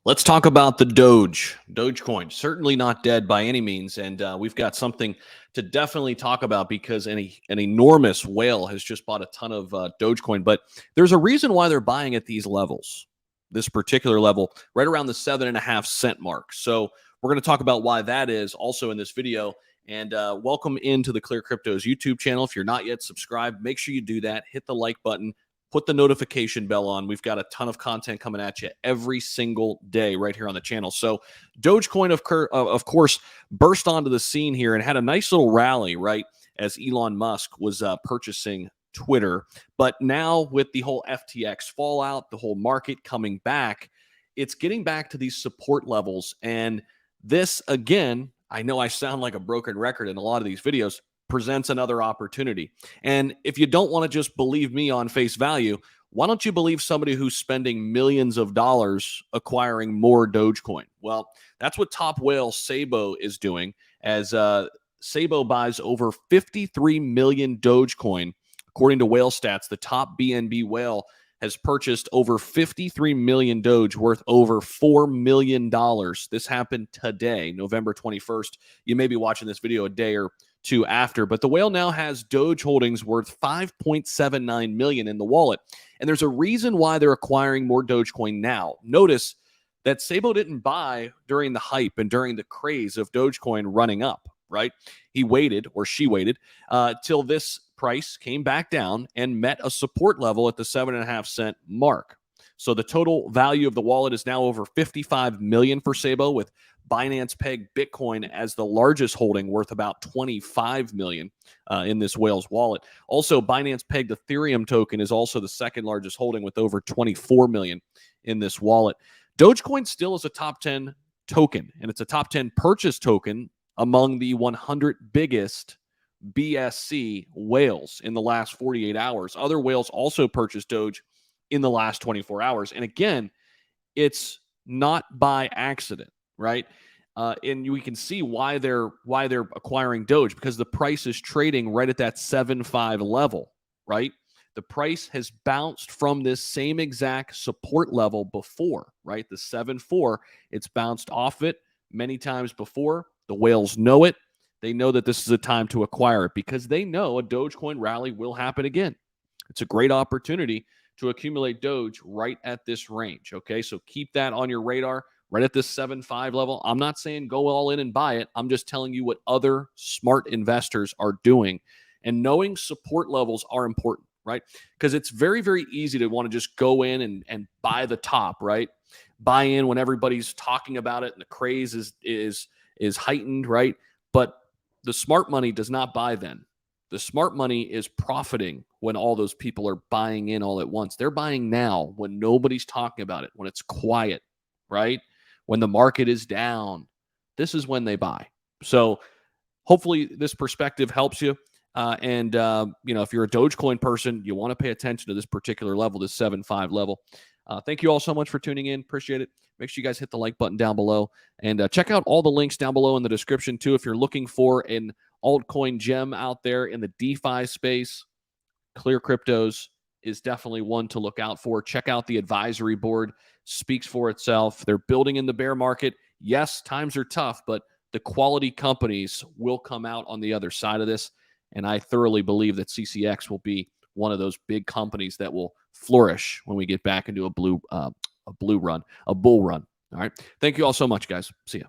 Let's talk about the Dogecoin. Certainly not dead by any means, and we've got something to definitely talk about because an enormous whale has just bought a ton of Dogecoin. But there's a reason why they're buying at these levels, this particular level, right around the 7.5 cent mark. So we're going to talk about why that is also in this video. And welcome into the ClearCryptos YouTube channel. If you're not yet subscribed, make sure you do that. Hit the like button. Put the notification bell on. We've got a ton of content coming at you every single day right here on the channel. So Dogecoin, of course, burst onto the scene here and had a nice little rally, right, as Elon Musk was purchasing Twitter. But now with the whole FTX fallout, the whole market coming back, it's getting back to these support levels. And this, again, I know I sound like a broken record in a lot of these videos, presents another opportunity. And if you don't want to just believe me on face value, why don't you believe somebody who's spending millions of dollars acquiring more Dogecoin? Well, that's what top whale Sabo is doing, as Sabo buys over 53 million Dogecoin. According to Whale Stats, the top BNB whale has purchased over 53 million Doge, worth over $4 million. This happened today, November 21st. You may be watching this video a day or two after, but the whale now has Doge holdings worth 5.79 million in the wallet. And there's a reason why they're acquiring more Dogecoin now. Notice that Sabo didn't buy during the hype and during the craze of Dogecoin running up, right? He waited, or she waited, till this price came back down and met a support level at the 7.5 cent mark. So the total value of the wallet is now over 55 million for Sabo, with Binance pegged Bitcoin as the largest holding, worth about 25 million in this whale's wallet. Also, Binance pegged Ethereum token is also the second largest holding, with over 24 million in this wallet. Dogecoin still is a top 10 token, and it's a top 10 purchase token among the 100 biggest BSC whales in the last 48 hours. Other whales also purchased Doge in the last 24 hours. And again, it's not by accident, right? And we can see why they're acquiring Doge, because the price is trading right at that 7.5 level, right? The price has bounced from this same exact support level before, right? The 7.4, it's bounced off it many times before. The whales know it. They know that this is a time to acquire it because they know a Dogecoin rally will happen again. It's a great opportunity to accumulate Doge right at this range, okay? So keep that on your radar, right at this 7.5 level. I'm not saying go all in and buy it. I'm just telling you what other smart investors are doing. And knowing support levels are important, right? Because it's very, very easy to want to just go in and buy the top, right? Buy in when everybody's talking about it and the craze is heightened, right? But the smart money does not buy then. The smart money is profiting when all those people are buying in all at once. They're buying now when nobody's talking about it, when it's quiet, right? When the market is down. This is when they buy. So hopefully this perspective helps you. If you're a Dogecoin person, you want to pay attention to this particular level, this 7.5 level. Thank you all so much for tuning in. Appreciate it. Make sure you guys hit the like button down below, and check out all the links down below in the description too. If you're looking for an altcoin gem out there in the DeFi space, ClearCryptos is definitely one to look out for. Check out the advisory board. Speaks for itself. They're building in the bear market. Yes, times are tough, but the quality companies will come out on the other side of this. And I thoroughly believe that CCX will be one of those big companies that will flourish when we get back into a bull run. All right. Thank you all so much, guys. See ya.